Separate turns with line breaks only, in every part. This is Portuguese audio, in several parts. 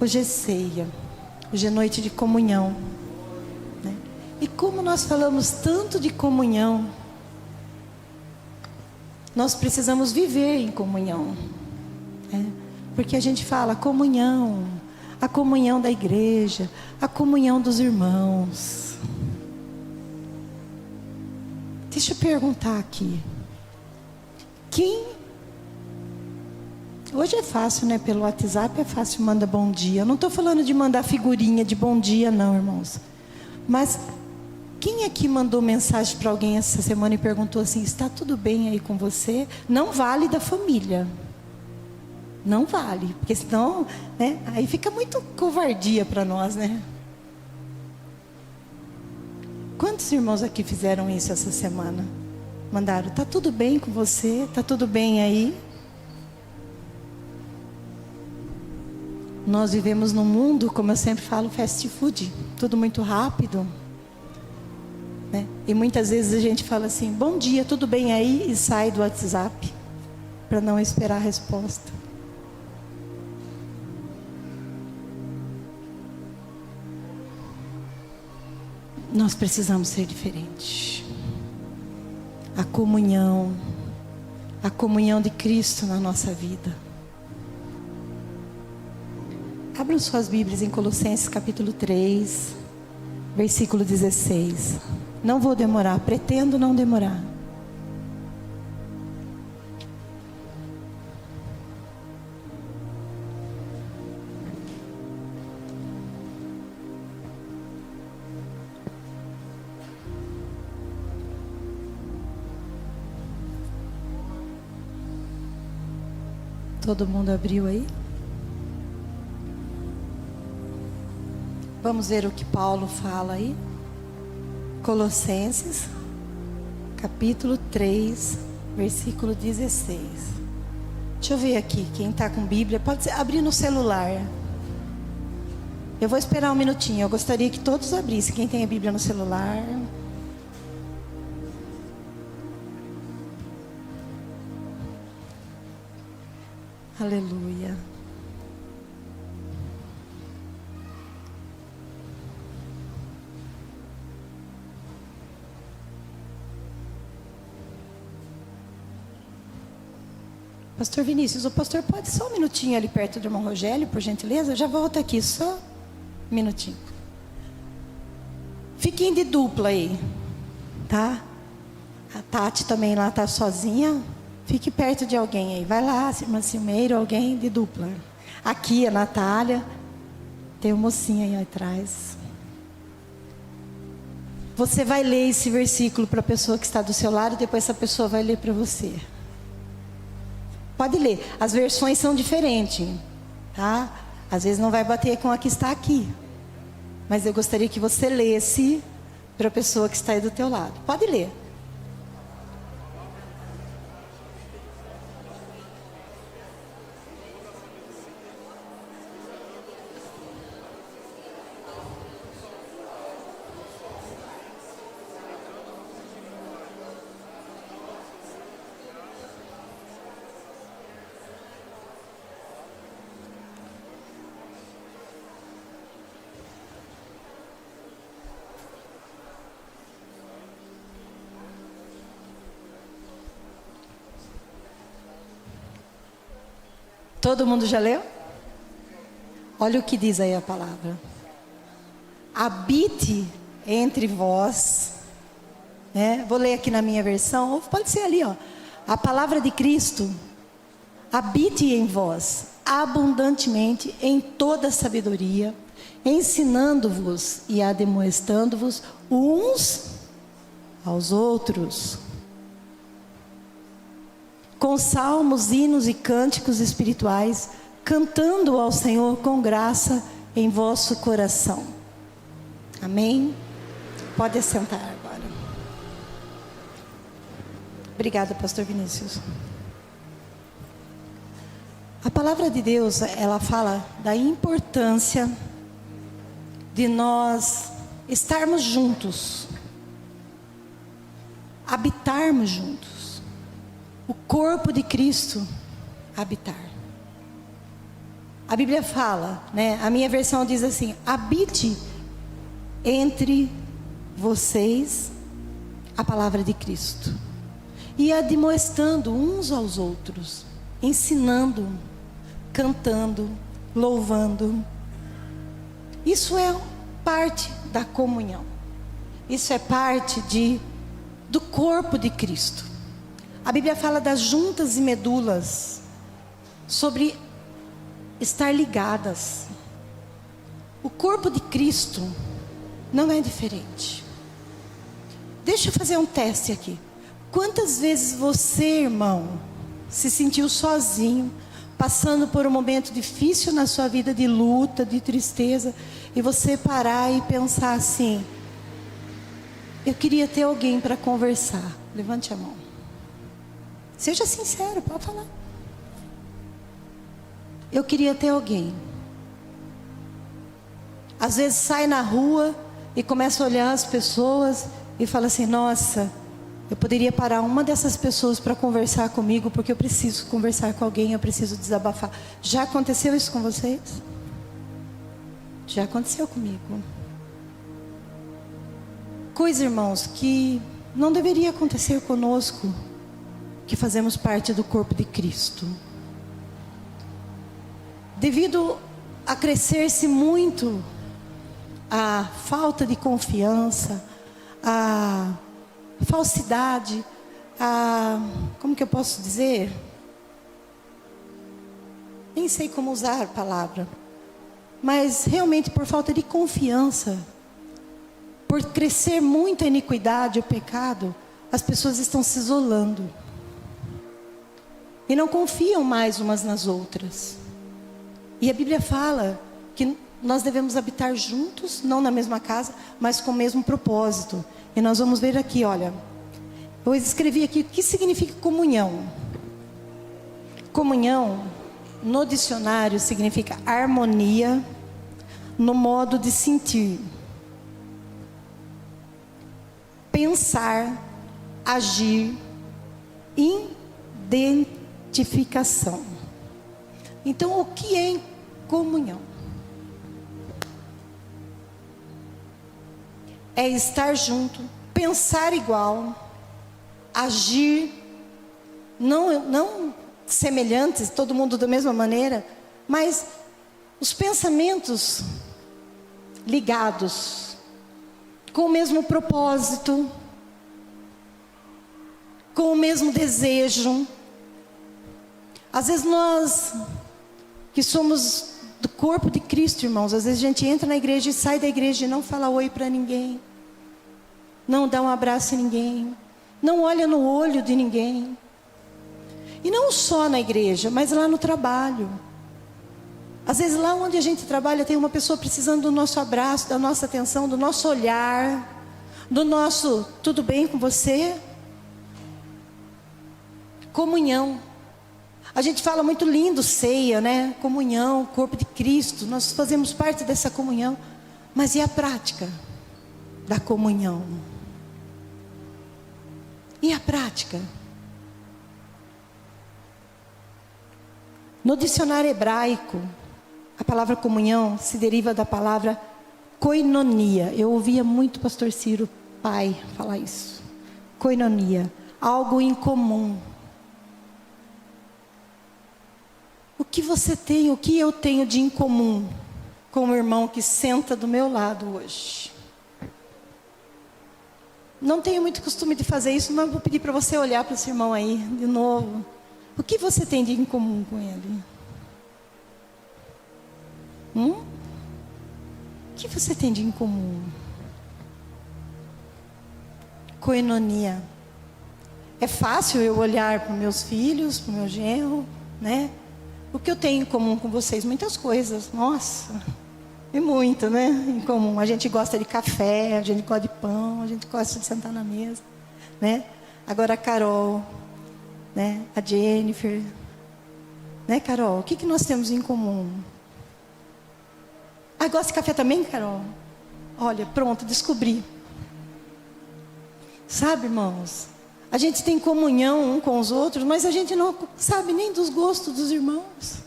Hoje é ceia, hoje é noite de comunhão, né? E como nós falamos tanto de comunhão, nós precisamos viver em comunhão, né? Porque a gente fala comunhão, a comunhão da igreja, a comunhão dos irmãos. Deixa eu perguntar aqui, hoje é fácil, né? Pelo WhatsApp é fácil, manda bom dia. Eu não estou falando de mandar figurinha de bom dia, não, irmãos. Mas quem aqui mandou mensagem para alguém essa semana e perguntou assim: está tudo bem aí com você? Não vale da família. Não vale, porque senão, né? Aí fica muito covardia para nós, né? Quantos irmãos aqui fizeram isso essa semana? Mandaram: está tudo bem com você? Está tudo bem aí? Nós vivemos num mundo, como eu sempre falo, fast food, tudo muito rápido, né? E muitas vezes a gente fala assim: bom dia, tudo bem aí? E sai do WhatsApp para não esperar a resposta. Nós precisamos ser diferentes. A comunhão de Cristo na nossa vida. Abram suas Bíblias em Colossenses capítulo 3, versículo 16. Não vou demorar, pretendo não demorar. Todo mundo abriu aí? Vamos ver o que Paulo fala aí. Colossenses, capítulo 3, versículo 16. Deixa eu ver aqui, quem está com Bíblia, pode abrir no celular. Eu vou esperar um minutinho, eu gostaria que todos abrissem, quem tem a Bíblia no celular. Aleluia. Pastor Vinícius, o pastor pode só um minutinho ali perto do irmão Rogério, por gentileza? Eu já volto aqui, só um minutinho. Fiquem de dupla aí, tá? A Tati também lá está sozinha. Fique perto de alguém aí. Vai lá, irmã Silmeiro, alguém de dupla. Aqui a Natália. Tem uma mocinha aí atrás. Você vai ler esse versículo para a pessoa que está do seu lado, e depois essa pessoa vai ler para você. Pode ler. As versões são diferentes, tá? Às vezes não vai bater com a que está aqui. Mas eu gostaria que você lesse para a pessoa que está aí do teu lado. Pode ler. Todo mundo já leu? Olha o que diz aí a palavra. Habite entre vós, né? Vou ler aqui na minha versão, ou pode ser ali, ó. A palavra de Cristo habite em vós abundantemente em toda sabedoria, ensinando-vos e admoestando-vos uns aos outros, com salmos, hinos e cânticos espirituais, cantando ao Senhor com graça em vosso coração. Amém? Pode assentar agora. Obrigada, pastor Vinícius. A palavra de Deus, ela fala da importância de nós estarmos juntos, habitarmos juntos. o corpo de Cristo habitar. A Bíblia fala, né? A minha versão diz assim: habite entre vocês a palavra de Cristo, e admoestando uns aos outros, ensinando, cantando, louvando. Isso é parte da comunhão. Isso é parte do corpo de Cristo. A Bíblia fala das juntas e medulas, sobre estar ligadas. O corpo de Cristo não é diferente. Deixa eu fazer um teste aqui. Quantas vezes você, irmão, se sentiu sozinho, passando por um momento difícil na sua vida, de luta, de tristeza, e você parar e pensar assim: eu queria ter alguém para conversar? Levante a mão. Seja sincero, pode falar. Eu queria ter alguém. Às vezes sai na rua e começa a olhar as pessoas e fala assim: nossa, eu poderia parar uma dessas pessoas para conversar comigo, porque eu preciso conversar com alguém, eu preciso desabafar. Já aconteceu isso com vocês? Já aconteceu comigo. Coisa, irmãos, que não deveria acontecer conosco, que fazemos parte do corpo de Cristo. Devido a crescer-se muito a falta de confiança, a falsidade, como que eu posso dizer? Nem sei como usar a palavra. Mas realmente por falta de confiança, por crescer muito a iniquidade, o pecado, as pessoas estão se isolando. E não confiam mais umas nas outras. E a Bíblia fala que nós devemos habitar juntos, não na mesma casa, mas com o mesmo propósito. E nós vamos ver aqui, olha. Eu escrevi aqui o que significa comunhão. Comunhão, no dicionário, significa harmonia no modo de sentir, pensar, agir, identificação. Então, o que é comunhão? É estar junto, pensar igual, agir, não semelhantes, todo mundo da mesma maneira, mas os pensamentos ligados, com o mesmo propósito, com o mesmo desejo. Às vezes nós, que somos do corpo de Cristo, irmãos, às vezes a gente entra na igreja e sai da igreja e não fala oi para ninguém, não dá um abraço em ninguém, não olha no olho de ninguém. E não só na igreja, mas lá no trabalho. Às vezes lá onde a gente trabalha tem uma pessoa precisando do nosso abraço, da nossa atenção, do nosso olhar, do nosso tudo bem com você? Comunhão. A gente fala muito lindo, ceia, né? Comunhão, corpo de Cristo. Nós fazemos parte dessa comunhão. Mas e a prática da comunhão? E a prática? No dicionário hebraico, a palavra comunhão se deriva da palavra koinonia. Eu ouvia muito o pastor Ciro, pai, falar isso. Koinonia, algo em comum. O que você tem, o que eu tenho de em comum com o irmão que senta do meu lado hoje? Não tenho muito costume de fazer isso, mas vou pedir para você olhar para esse irmão aí de novo. O que você tem de em comum com ele? O que você tem de em comum? Koinonia. É fácil eu olhar para meus filhos, para o meu genro, né? O que eu tenho em comum com vocês? Muitas coisas. Nossa, é muito, né? Em comum. A gente gosta de café, a gente gosta de pão, a gente gosta de sentar na mesa, né? Agora a Carol, né? A Jennifer, né, Carol? O que nós temos em comum? Ah, gosta de café também, Carol? Olha, pronto, descobri. Sabe, irmãos? A gente tem comunhão um com os outros, mas a gente não sabe nem dos gostos dos irmãos.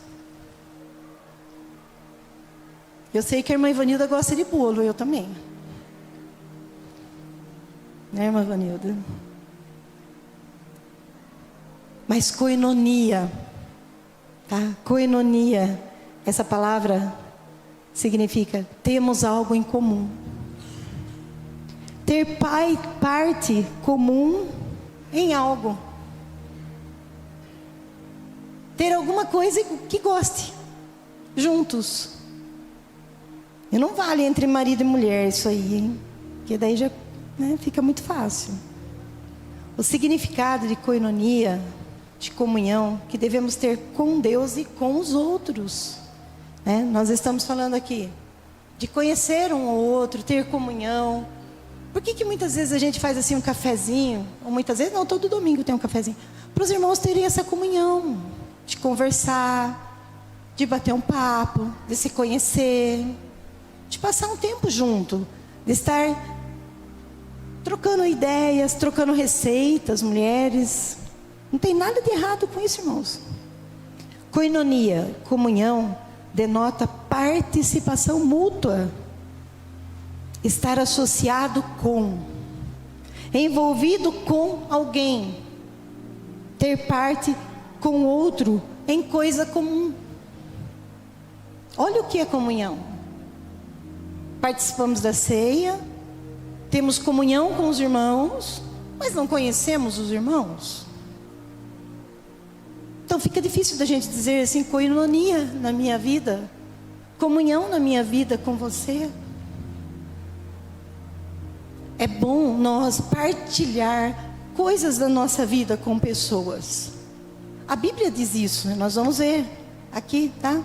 Eu sei que a irmã Ivanilda gosta de bolo, eu também. Né, irmã Ivanilda? Mas koinonia, tá? Koinonia, essa palavra significa temos algo em comum. Ter parte comum em algo. Ter alguma coisa que goste, juntos. E não vale entre marido e mulher isso aí, hein? Porque daí já, né, fica muito fácil. O significado de koinonia, de comunhão, que devemos ter com Deus e com os outros. Né? Nós estamos falando aqui de conhecer um ao outro, ter comunhão. Por que muitas vezes a gente faz assim um cafezinho? Ou muitas vezes, não, todo domingo tem um cafezinho. Para os irmãos terem essa comunhão, de conversar, de bater um papo, de se conhecer, de passar um tempo junto, de estar trocando ideias, trocando receitas, mulheres. Não tem nada de errado com isso, irmãos. Koinonia, comunhão, denota participação mútua. Estar associado com, envolvido com alguém, ter parte com outro em coisa comum. Olha o que é comunhão. Participamos da ceia, temos comunhão com os irmãos, mas não conhecemos os irmãos. Então fica difícil da gente dizer assim, koinonia na minha vida, comunhão na minha vida com você. É bom nós partilhar coisas da nossa vida com pessoas. A Bíblia diz isso, né? Nós vamos ver aqui, tá?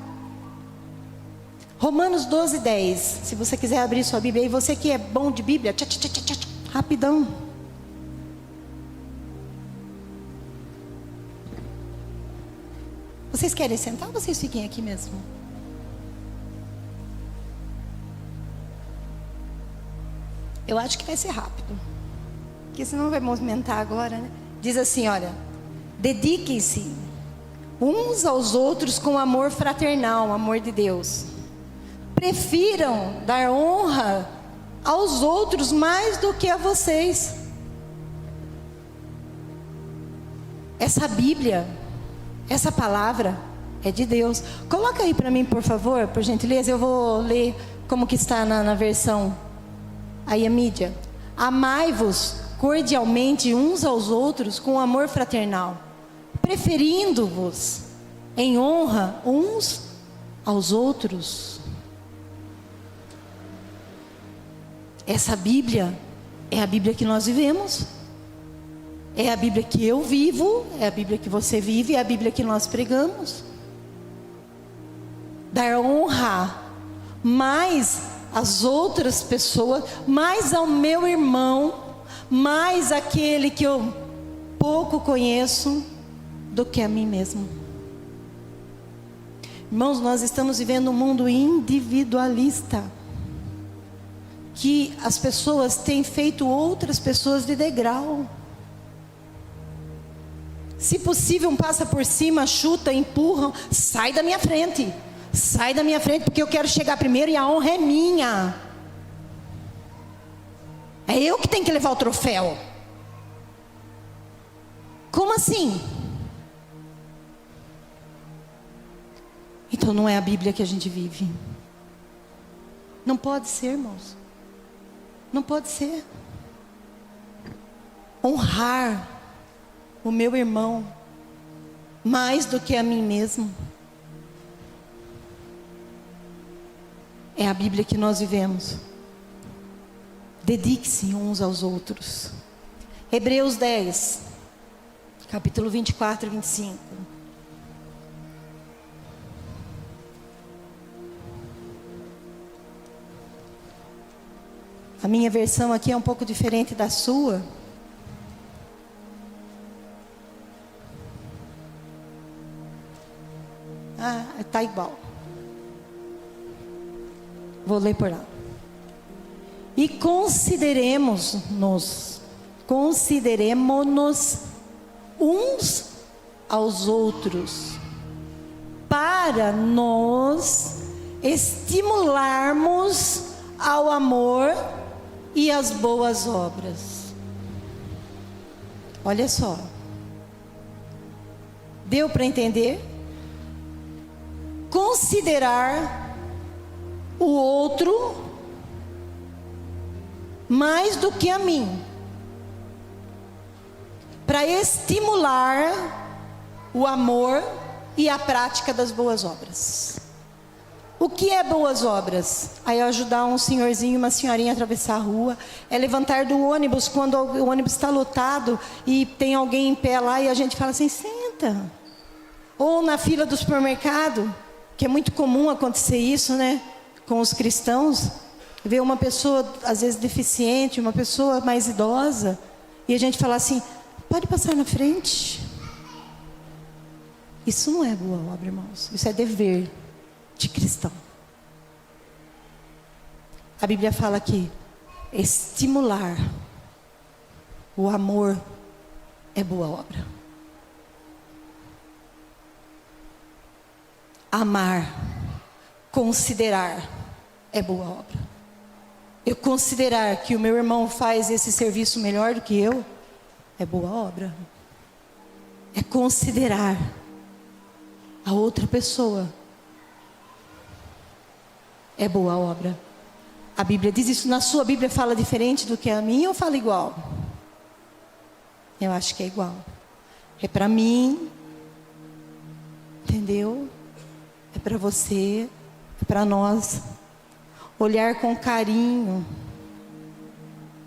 Romanos 12:10. Se você quiser abrir sua Bíblia aí, você que é bom de Bíblia, rapidão. Vocês querem sentar ou vocês fiquem aqui mesmo? Eu acho que vai ser rápido, porque senão vai movimentar agora, né? Diz assim, olha: dediquem-se uns aos outros com amor fraternal, amor de Deus. Prefiram dar honra aos outros mais do que a vocês. Essa Bíblia, essa palavra é de Deus. Coloca aí para mim, por favor, por gentileza. Eu vou ler como que está na versão aí a mídia. Amai-vos cordialmente uns aos outros com amor fraternal, preferindo-vos em honra uns aos outros. Essa Bíblia é a Bíblia que nós vivemos, é a Bíblia que eu vivo, é a Bíblia que você vive, é a Bíblia que nós pregamos. Dar honra mais às outras pessoas, mais ao meu irmão, mais àquele que eu pouco conheço, do que a mim mesmo. Irmãos, nós estamos vivendo um mundo individualista, que as pessoas têm feito outras pessoas de degrau. Se possível, passa por cima, chuta, empurram. Sai da minha frente, porque eu quero chegar primeiro e a honra é minha. É eu que tenho que levar o troféu. Como assim? Então não é a Bíblia que a gente vive. Não pode ser, irmãos. Não pode ser. Honrar o meu irmão mais do que a mim mesmo. É a Bíblia que nós vivemos. Dedique-se uns aos outros. Hebreus 10, capítulo 24 e 25. A minha versão aqui é um pouco diferente da sua. Está igual. Vou ler por lá. E consideremos-nos consideremo-nos uns aos outros, para nos estimularmos ao amor e às boas obras. Olha só. Deu para entender? Considerar o outro mais do que a mim, para estimular o amor e a prática das boas obras. O que é boas obras? É ajudar um senhorzinho, uma senhorinha a atravessar a rua, é levantar do ônibus quando o ônibus está lotado e tem alguém em pé lá e a gente fala assim, senta. Ou na fila do supermercado, que é muito comum acontecer isso, né? Com os cristãos, ver uma pessoa às vezes deficiente, uma pessoa mais idosa, e a gente fala assim, pode passar na frente. Isso não é boa obra, irmãos. Isso é dever de cristão. A Bíblia fala que estimular o amor é boa obra. Amar, considerar é boa obra. Eu considerar que o meu irmão faz esse serviço melhor do que eu é boa obra. É considerar a outra pessoa é boa obra. A Bíblia diz isso. Na sua Bíblia fala diferente do que a minha ou fala igual? Eu acho que é igual. É para mim, entendeu? É para você, é para nós. Olhar com carinho.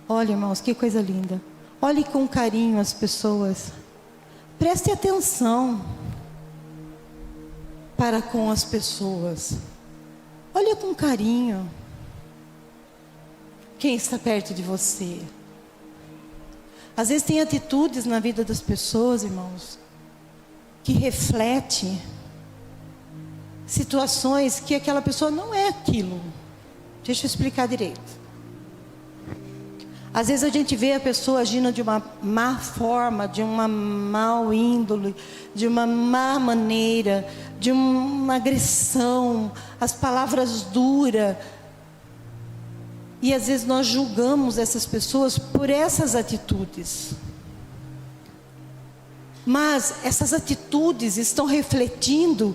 Olha, irmãos, que coisa linda. Olhe com carinho as pessoas. Preste atenção para com as pessoas. Olha com carinho quem está perto de você. Às vezes tem atitudes na vida das pessoas, irmãos, que reflete situações que aquela pessoa não é aquilo. Deixa eu explicar direito. Às vezes a gente vê a pessoa agindo de uma má forma, de uma mau índole, de uma má maneira, de uma agressão, as palavras duras. E às vezes nós julgamos essas pessoas por essas atitudes. Mas essas atitudes estão refletindo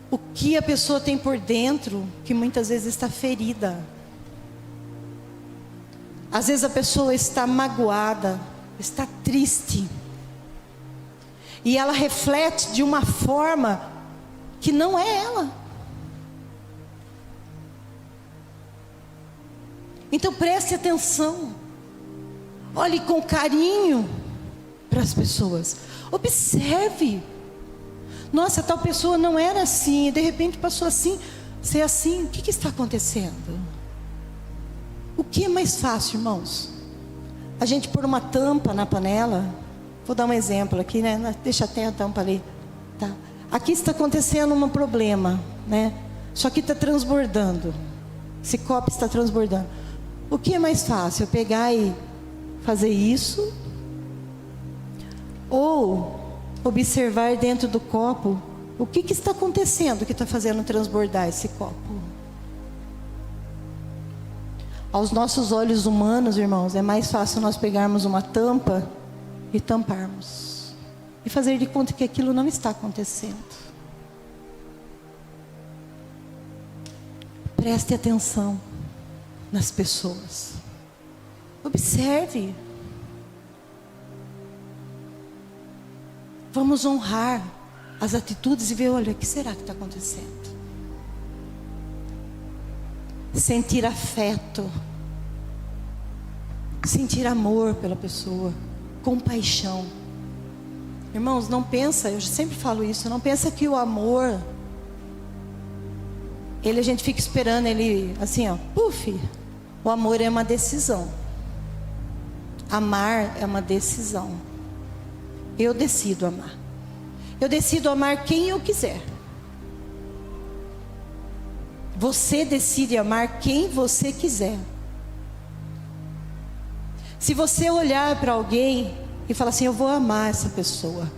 o que a pessoa tem por dentro, que muitas vezes está ferida. Às vezes a pessoa está magoada, está triste. E ela reflete de uma forma que não é ela. Então preste atenção. Olhe com carinho para as pessoas. Observe. Nossa, tal pessoa não era assim, e de repente passou assim, ser assim. O que está acontecendo? O que é mais fácil, irmãos? A gente pôr uma tampa na panela. Vou dar um exemplo aqui, né? Deixa até a tampa ali. Tá. Aqui está acontecendo um problema, né? Só que está transbordando. Esse copo está transbordando. O que é mais fácil? Eu pegar e fazer isso? Ou observar dentro do copo o que está acontecendo que está fazendo transbordar esse copo? Aos nossos olhos humanos, irmãos, é mais fácil nós pegarmos uma tampa e tamparmos. E fazer de conta que aquilo não está acontecendo. Preste atenção nas pessoas. Observe. Vamos honrar as atitudes e ver, olha, o que será que está acontecendo? Sentir afeto, sentir amor pela pessoa, compaixão. Irmãos, não pensa, eu sempre falo isso, não pensa que o amor, ele a gente fica esperando ele assim, ó, puf. O amor é uma decisão. Amar é uma decisão. Eu decido amar. Eu decido amar quem eu quiser. Você decide amar quem você quiser. Se você olhar para alguém e falar assim, eu vou amar essa pessoa,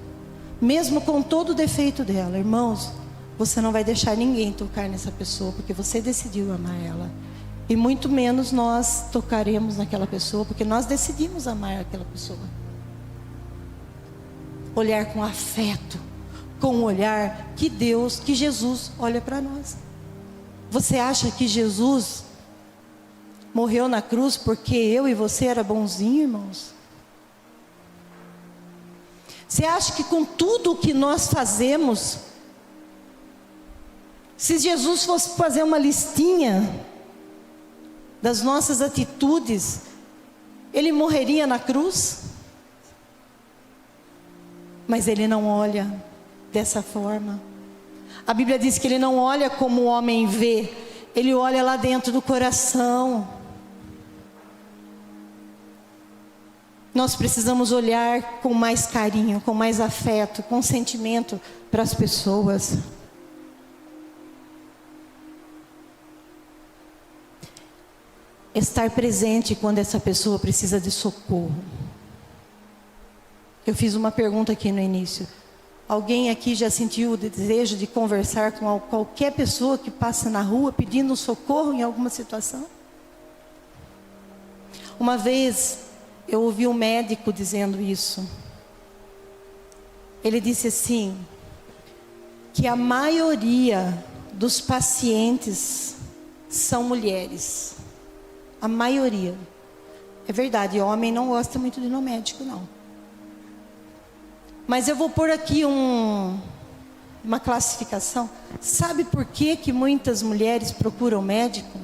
mesmo com todo o defeito dela, irmãos, você não vai deixar ninguém tocar nessa pessoa, porque você decidiu amar ela. E muito menos nós tocaremos naquela pessoa, porque nós decidimos amar aquela pessoa. Olhar com afeto, com o olhar que Deus, que Jesus olha para nós. Você acha que Jesus morreu na cruz porque eu e você era bonzinho, irmãos? Você acha que com tudo o que nós fazemos, se Jesus fosse fazer uma listinha das nossas atitudes, Ele morreria na cruz? Mas Ele não olha dessa forma. A Bíblia diz que Ele não olha como o homem vê, Ele olha lá dentro do coração. Nós precisamos olhar com mais carinho, com mais afeto, com sentimento para as pessoas. Estar presente quando essa pessoa precisa de socorro. Eu fiz uma pergunta aqui no início. Alguém aqui já sentiu o desejo de conversar com qualquer pessoa que passa na rua pedindo socorro em alguma situação? Uma vez eu ouvi um médico dizendo isso. Ele disse assim, que a maioria dos pacientes são mulheres. A maioria. É verdade, homem não gosta muito de ir no médico, não. Mas eu vou pôr aqui uma classificação. Sabe por que muitas mulheres procuram médico?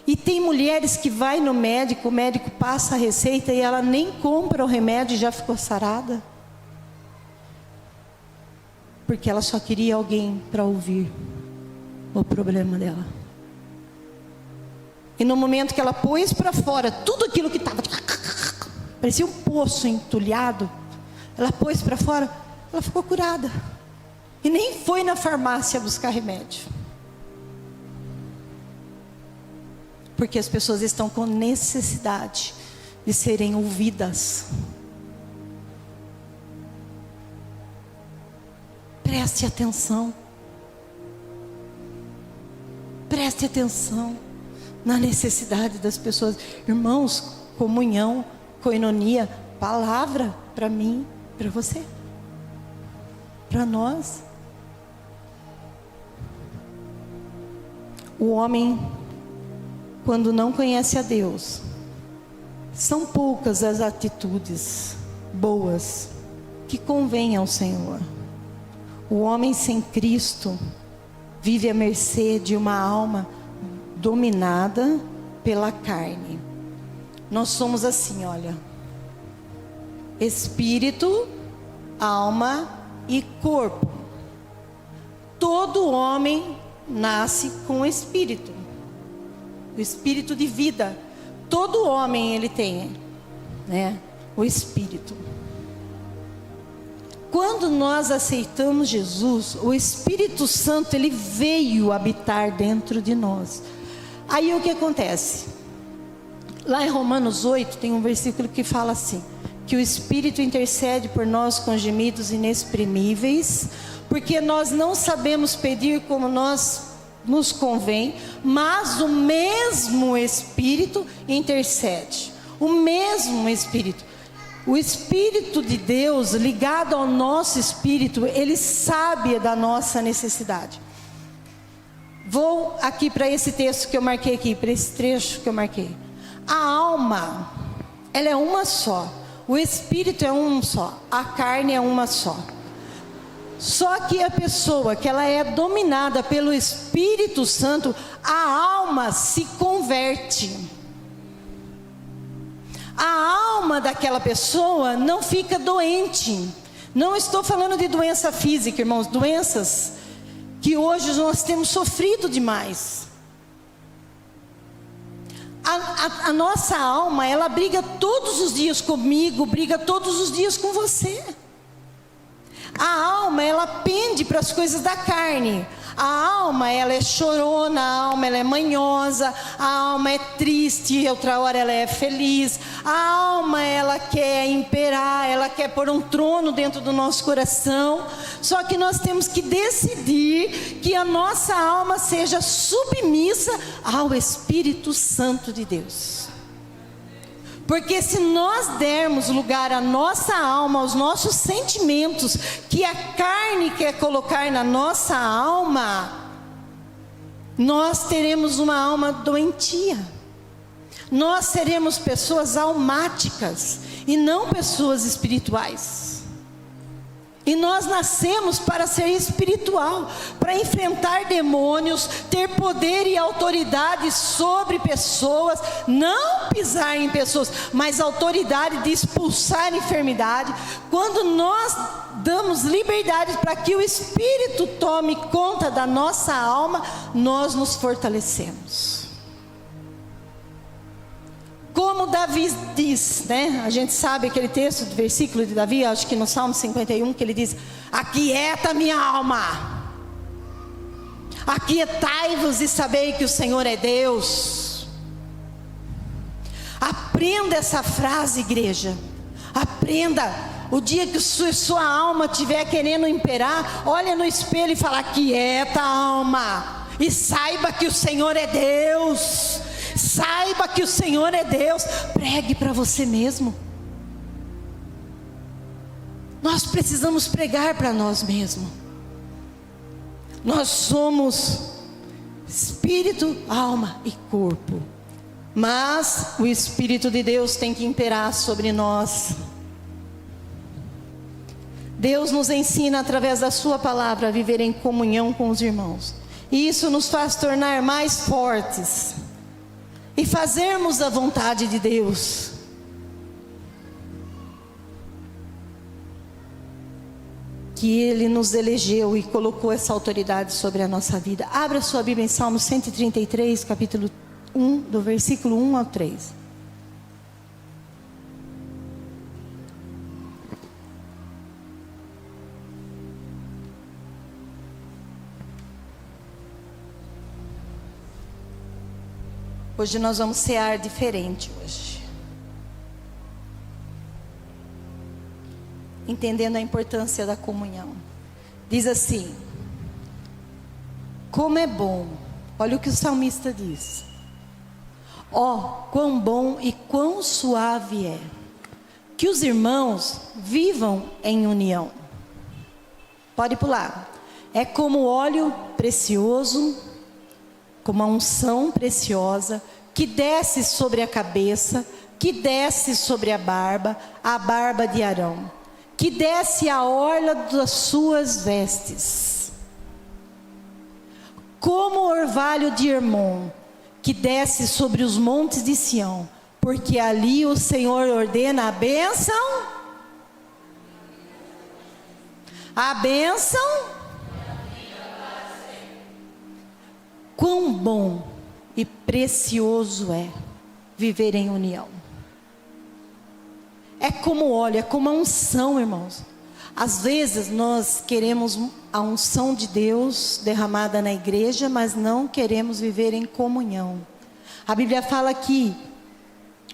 E tem mulheres que vai no médico, o médico passa a receita e ela nem compra o remédio e já ficou sarada. Porque ela só queria alguém para ouvir o problema dela. E no momento que ela pôs para fora tudo aquilo que estava, parecia um poço entulhado, ela pôs para fora, ela ficou curada. E nem foi na farmácia buscar remédio. Porque as pessoas estão com necessidade de serem ouvidas. Preste atenção. Preste atenção na necessidade das pessoas. Irmãos, comunhão, coinonia, palavra para mim, para você, para nós. O homem, quando não conhece a Deus, são poucas as atitudes boas que convêm ao Senhor. O homem sem Cristo vive à mercê de uma alma dominada pela carne. Nós somos assim, olha, espírito, alma e corpo. Todo homem nasce com espírito, o espírito de vida. Todo homem ele tem, né, o espírito. Quando nós aceitamos Jesus, o Espírito Santo ele veio habitar dentro de nós. Aí o que acontece? Lá em Romanos 8 tem um versículo que fala assim, que o Espírito intercede por nós com gemidos inexprimíveis, porque nós não sabemos pedir como nos convém, mas o mesmo Espírito intercede. O mesmo Espírito. O Espírito de Deus ligado ao nosso espírito, ele sabe da nossa necessidade. Vou aqui para esse texto que eu marquei aqui, para esse trecho que eu marquei. A alma, ela é uma só. O espírito é um só. A carne é uma só. Só que a pessoa que ela é dominada pelo Espírito Santo, a alma se converte. A alma daquela pessoa não fica doente. Não estou falando de doença física, irmãos. Doenças que hoje nós temos sofrido demais. A nossa alma, ela briga todos os dias comigo, briga todos os dias com você. A alma, ela pende para as coisas da carne. A alma, ela é chorona, a alma ela é manhosa, a alma é triste, outra hora ela é feliz. A alma, ela quer imperar, ela quer pôr um trono dentro do nosso coração. Só que nós temos que decidir que a nossa alma seja submissa ao Espírito Santo de Deus. Porque se nós dermos lugar à nossa alma, aos nossos sentimentos, que a carne quer colocar na nossa alma, nós teremos uma alma doentia. Nós seremos pessoas almáticas e não pessoas espirituais. E nós nascemos para ser espiritual, para enfrentar demônios, ter poder e autoridade sobre pessoas, não pisar em pessoas, mas autoridade de expulsar a enfermidade. Quando nós damos liberdade para que o Espírito tome conta da nossa alma, nós nos fortalecemos. Como Davi diz, né? A gente sabe aquele texto, do versículo de Davi, acho que no Salmo 51, que ele diz: aquieta minha alma, aquietai-vos e sabei que o Senhor é Deus. Aprenda essa frase, igreja, aprenda. O dia que sua alma estiver querendo imperar, olha no espelho e fala: aquieta a alma, e saiba que o Senhor é Deus. Saiba que o Senhor é Deus. Pregue para você mesmo. Nós precisamos pregar para nós mesmos. Nós somos espírito, alma e corpo. Mas o Espírito de Deus tem que imperar sobre nós. Deus nos ensina através da sua palavra a viver em comunhão com os irmãos. E isso nos faz tornar mais fortes e fazermos a vontade de Deus. Que Ele nos elegeu e colocou essa autoridade sobre a nossa vida. Abra sua Bíblia em Salmo 133, capítulo 1, do versículo 1 ao 3. Hoje nós vamos cear diferente hoje. Entendendo a importância da comunhão. Diz assim: como é bom, olha o que o salmista diz: ó, quão bom e quão suave é que os irmãos vivam em união. Pode pular. É como óleo precioso, como a unção preciosa, que desce sobre a cabeça, que desce sobre a barba de Arão, que desce a orla das suas vestes, como o orvalho de Hermon, que desce sobre os montes de Sião, porque ali o Senhor ordena a bênção, a bênção. Quão bom e precioso é viver em união. É como óleo, é como a unção, irmãos. Às vezes nós queremos a unção de Deus derramada na igreja, mas não queremos viver em comunhão. A Bíblia fala que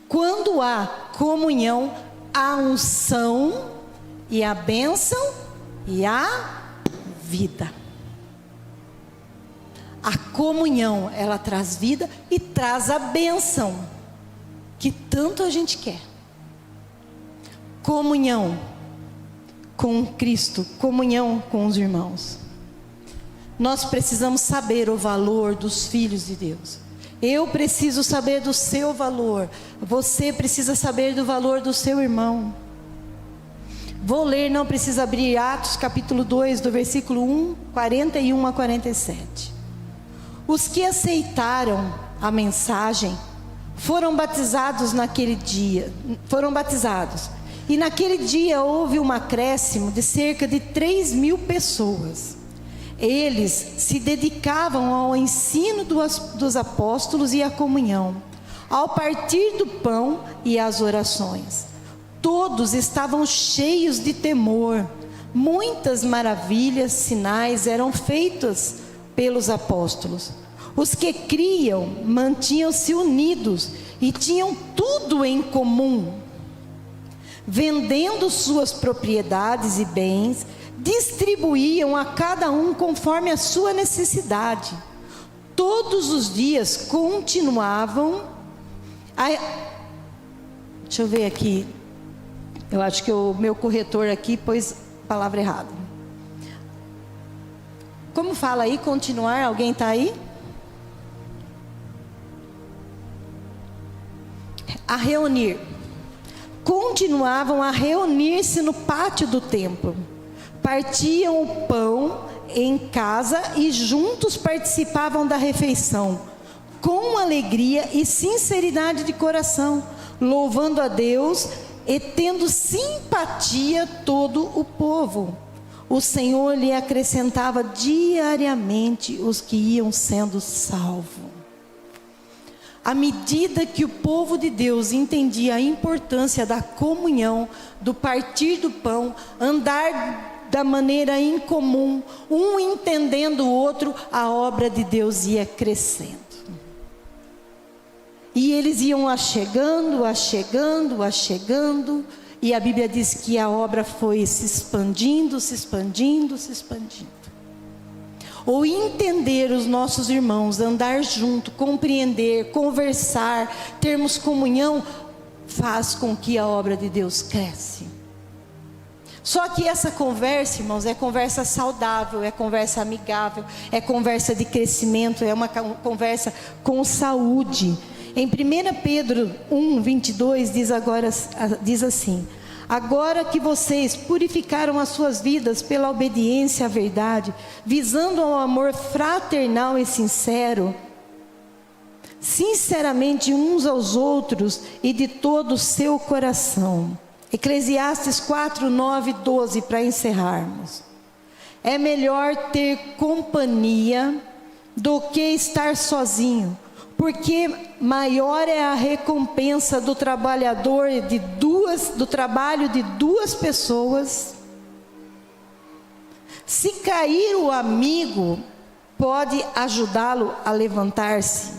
quando há comunhão, há unção e a bênção e a vida. A comunhão, ela traz vida e traz a bênção que tanto a gente quer. Comunhão com Cristo, comunhão com os irmãos. Nós precisamos saber o valor dos filhos de Deus. Eu preciso saber do seu valor. Você precisa saber do valor do seu irmão. Vou ler, não precisa abrir, Atos capítulo 2, do versículo 1, 41 a 47. Os que aceitaram a mensagem foram batizados naquele dia. E naquele dia houve um acréscimo de cerca de 3.000 pessoas. Eles se dedicavam ao ensino dos apóstolos e à comunhão, ao partir do pão e às orações. Todos estavam cheios de temor. Muitas maravilhas, sinais eram feitos pelos apóstolos. Os que criam mantinham-se unidos e tinham tudo em comum. Vendendo suas propriedades e bens, distribuíam a cada um conforme a sua necessidade. Todos os dias continuavam Deixa eu ver aqui. Eu acho que o meu corretor aqui pôs a palavra errada. Como fala aí, continuar? Alguém está aí? A reunir. Continuavam a reunir-se no pátio do templo. Partiam o pão em casa e juntos participavam da refeição, com alegria e sinceridade de coração, louvando a Deus e tendo simpatia todo o povo. O Senhor lhe acrescentava diariamente os que iam sendo salvos. À medida que o povo de Deus entendia a importância da comunhão, do partir do pão, andar da maneira incomum, um entendendo o outro, a obra de Deus ia crescendo. E eles iam achegando, e a Bíblia diz que a obra foi se expandindo. Ou entender os nossos irmãos, andar junto, compreender, conversar, termos comunhão, faz com que a obra de Deus cresça. Só que essa conversa, irmãos, é conversa saudável, é conversa amigável, é conversa de crescimento, é uma conversa com saúde. Em 1 Pedro 1:22 diz assim: agora que vocês purificaram as suas vidas pela obediência à verdade, visando ao amor fraternal e sincero, sinceramente uns aos outros e de todo o seu coração. Eclesiastes 4:9-12, para encerrarmos. É melhor ter companhia do que estar sozinho, porque maior é a recompensa do trabalho de duas pessoas. Se cair o amigo, pode ajudá-lo a levantar-se,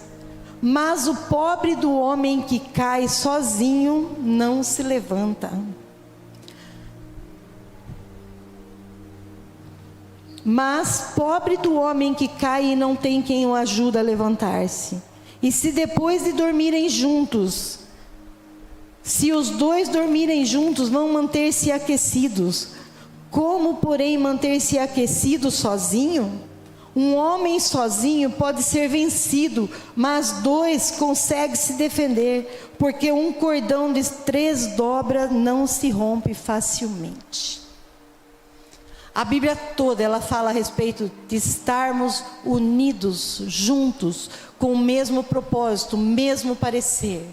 mas o pobre do homem que cai sozinho não se levanta. Mas pobre do homem que cai e não tem quem o ajude a levantar-se. E se depois de dormirem juntos, se os dois dormirem juntos, vão manter-se aquecidos. Como, porém, manter-se aquecido sozinho? Um homem sozinho pode ser vencido, mas dois conseguem se defender, porque um cordão de 3 dobras não se rompe facilmente. A Bíblia toda, ela fala a respeito de estarmos unidos, juntos, com o mesmo propósito, o mesmo parecer.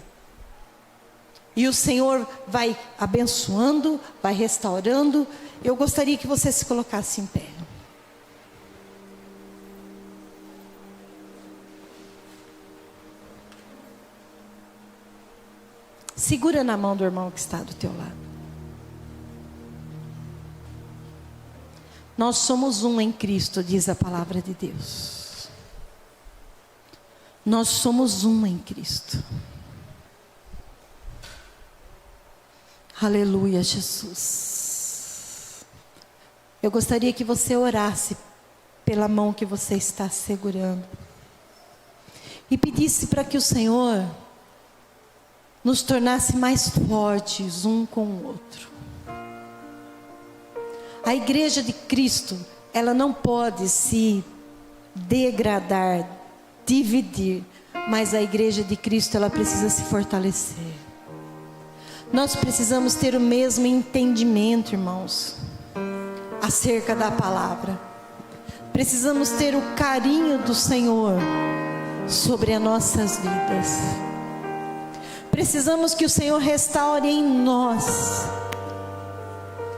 E o Senhor vai abençoando, vai restaurando. Eu gostaria que você se colocasse em pé. Segura na mão do irmão que está do teu lado. Nós somos um em Cristo, diz a palavra de Deus. Nós somos um em Cristo. Aleluia, Jesus. Eu gostaria que você orasse pela mão que você está segurando e pedisse para que o Senhor nos tornasse mais fortes um com o outro. A igreja de Cristo, ela não pode se degradar, dividir, mas a igreja de Cristo, ela precisa se fortalecer. Nós precisamos ter o mesmo entendimento, irmãos, acerca da palavra. Precisamos ter o carinho do Senhor sobre as nossas vidas. Precisamos que o Senhor restaure em nós.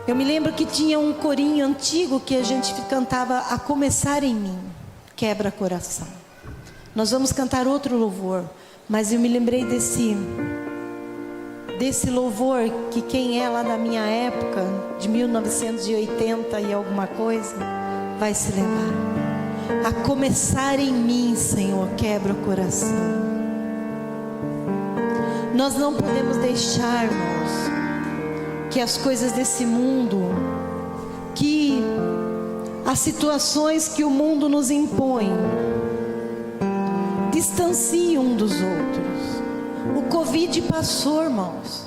Eu me lembro que tinha um corinho antigo que a gente cantava: a começar em mim, quebra coração. Nós vamos cantar outro louvor, mas eu me lembrei desse louvor que quem é lá da minha época, de 1980 e alguma coisa, vai se lembrar. a começar em mim, Senhor, quebra o coração. Nós não podemos deixar, irmãos, que as coisas desse mundo, que as situações que o mundo nos impõe, distanciem um dos outros. O Covid passou, irmãos,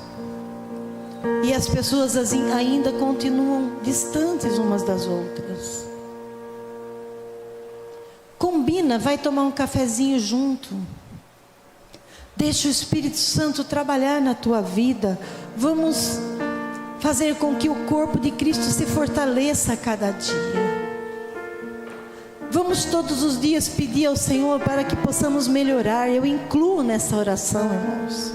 e as pessoas ainda continuam distantes umas das outras. Combina, vai tomar um cafezinho junto. Deixa o Espírito Santo trabalhar na tua vida. Vamos fazer com que o corpo de Cristo se fortaleça a cada dia. Vamos todos os dias pedir ao Senhor para que possamos melhorar. Eu incluo nessa oração, irmãos,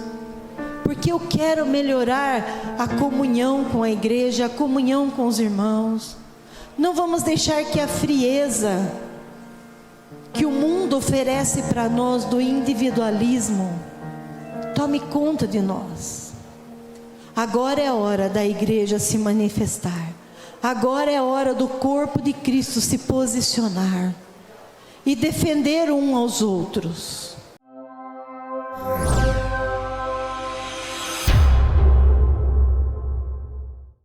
porque eu quero melhorar a comunhão com a igreja, a comunhão com os irmãos. Não vamos deixar que a frieza que o mundo oferece para nós do individualismo tome conta de nós. Agora é a hora da igreja se manifestar. Agora é a hora do corpo de Cristo se posicionar e defender um aos outros.